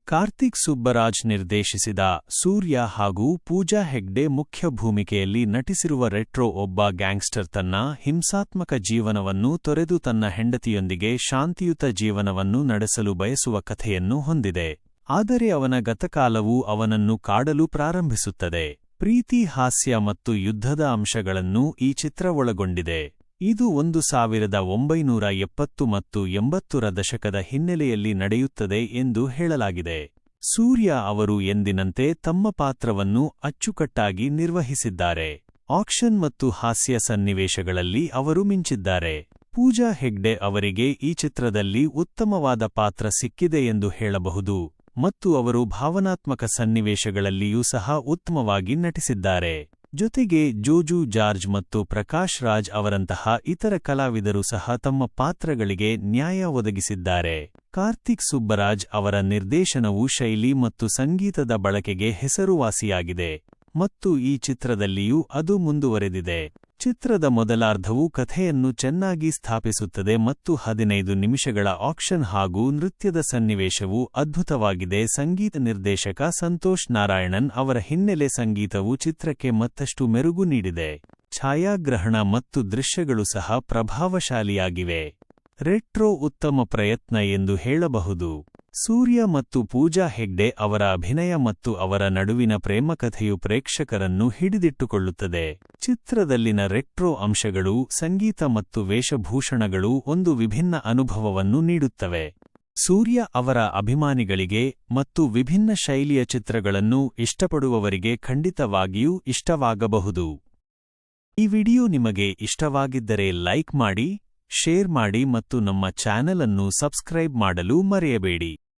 ಕಾರ್ತಿಕ್ ಸುಬ್ಬರಾಜ್ ನಿರ್ದೇಶಿಸಿದ ಸೂರ್ಯ ಹಾಗೂ ಪೂಜಾ ಹೆಗ್ಡೆ ಮುಖ್ಯ ಭೂಮಿಕೆಯಲ್ಲಿ ನಟಿಸಿರುವ ರೆಟ್ರೋ ಒಬ್ಬ ಗ್ಯಾಂಗ್ಸ್ಟರ್ ತನ್ನ ಹಿಂಸಾತ್ಮಕ ಜೀವನವನ್ನು ತೊರೆದು ತನ್ನ ಹೆಂಡತಿಯೊಂದಿಗೆ ಶಾಂತಿಯುತ ಜೀವನವನ್ನು ನಡೆಸಲು ಬಯಸುವ ಕಥೆಯನ್ನು ಹೊಂದಿದೆ. ಆದರೆ ಅವನ ಗತಕಾಲವು ಅವನನ್ನು ಕಾಡಲು ಪ್ರಾರಂಭಿಸುತ್ತದೆ. ಪ್ರೀತಿ, ಹಾಸ್ಯ ಮತ್ತು ಯುದ್ಧದ ಅಂಶಗಳನ್ನು ಈ ಚಿತ್ರ ಒಳಗೊಂಡಿದೆ. ಇದು 1970 ಮತ್ತು 80ರ ದಶಕದ ಹಿನ್ನೆಲೆಯಲ್ಲಿ ನಡೆಯುತ್ತದೆ ಎಂದು ಹೇಳಲಾಗಿದೆ. ಸೂರ್ಯ ಅವರು ಎಂದಿನಂತೆ ತಮ್ಮ ಪಾತ್ರವನ್ನು ಅಚ್ಚುಕಟ್ಟಾಗಿ ನಿರ್ವಹಿಸಿದ್ದಾರೆ. ಆಕ್ಷನ್ ಮತ್ತು ಹಾಸ್ಯ ಸನ್ನಿವೇಶಗಳಲ್ಲಿ ಅವರು ಮಿಂಚಿದ್ದಾರೆ. ಪೂಜಾ ಹೆಗ್ಡೆ ಅವರಿಗೆ ಈ ಚಿತ್ರದಲ್ಲಿ ಉತ್ತಮವಾದ ಪಾತ್ರ ಸಿಕ್ಕಿದೆ ಎಂದು ಹೇಳಬಹುದು ಮತ್ತು ಅವರು ಭಾವನಾತ್ಮಕ ಸನ್ನಿವೇಶಗಳಲ್ಲಿಯೂ ಸಹ ಉತ್ತಮವಾಗಿ ನಟಿಸಿದ್ದಾರೆ. ಜೊತೆಗೆ ಜೋಜು ಜಾರ್ಜ್ ಮತ್ತು ಪ್ರಕಾಶ್ ರಾಜ್ ಅವರಂತಹ ಇತರ ಕಲಾವಿದರು ಸಹ ತಮ್ಮ ಪಾತ್ರಗಳಿಗೆ ನ್ಯಾಯ ಒದಗಿಸಿದ್ದಾರೆ. ಕಾರ್ತಿಕ್ ಸುಬ್ಬರಾಜ್ ಅವರ ನಿರ್ದೇಶನವು ಶೈಲಿ ಮತ್ತು ಸಂಗೀತದ ಬಳಕೆಗೆ ಹೆಸರುವಾಸಿಯಾಗಿದೆ ಮತ್ತು ಈ ಚಿತ್ರದಲ್ಲಿಯೂ ಅದು ಮುಂದುವರೆದಿದೆ. ಚಿತ್ರದ ಮೊದಲಾರ್ಧವು ಕಥೆಯನ್ನು ಚೆನ್ನಾಗಿ ಸ್ಥಾಪಿಸುತ್ತದೆ ಮತ್ತು 15 ನಿಮಿಷಗಳ ಆಕ್ಷನ್ ಹಾಗೂ ನೃತ್ಯದ ಸನ್ನಿವೇಶವು ಅದ್ಭುತವಾಗಿದೆ. ಸಂಗೀತ ನಿರ್ದೇಶಕ ಸಂತೋಷ್ ನಾರಾಯಣನ್ ಅವರ ಹಿನ್ನೆಲೆ ಸಂಗೀತವು ಚಿತ್ರಕ್ಕೆ ಮತ್ತಷ್ಟು ಮೆರುಗು ನೀಡಿದೆ. ಛಾಯಾಗ್ರಹಣ ಮತ್ತು ದೃಶ್ಯಗಳು ಸಹ ಪ್ರಭಾವಶಾಲಿಯಾಗಿವೆ. ರೆಟ್ರೋ ಉತ್ತಮ ಪ್ರಯತ್ನ ಎಂದು ಹೇಳಬಹುದು. ಸೂರ್ಯ ಮತ್ತು ಪೂಜಾ ಹೆಗ್ಡೆ ಅವರ ಅಭಿನಯ ಮತ್ತು ಅವರ ನಡುವಿನ ಪ್ರೇಮಕಥೆಯು ಪ್ರೇಕ್ಷಕರನ್ನು ಹಿಡಿದಿಟ್ಟುಕೊಳ್ಳುತ್ತದೆ. ಚಿತ್ರದಲ್ಲಿನ ರೆಟ್ರೋ ಅಂಶಗಳು, ಸಂಗೀತ ಮತ್ತು ವೇಷಭೂಷಣಗಳು ಒಂದು ವಿಭಿನ್ನ ಅನುಭವವನ್ನು ನೀಡುತ್ತವೆ. ಸೂರ್ಯ ಅವರ ಅಭಿಮಾನಿಗಳಿಗೆ ಮತ್ತು ವಿಭಿನ್ನ ಶೈಲಿಯ ಚಿತ್ರಗಳನ್ನು ಇಷ್ಟಪಡುವವರಿಗೆ ಖಂಡಿತವಾಗಿಯೂ ಇಷ್ಟವಾಗಬಹುದು. ಈ ವಿಡಿಯೋ ನಿಮಗೆ ಇಷ್ಟವಾಗಿದ್ದರೆ ಲೈಕ್ ಮಾಡಿ, ಶೇರ್ ಮಾಡಿ ಮತ್ತು ನಮ್ಮ ಚಾನೆಲ್ ಅನ್ನು ಸಬ್ಸ್ಕ್ರೈಬ್ ಮಾಡಲು ಮರೆಯಬೇಡಿ.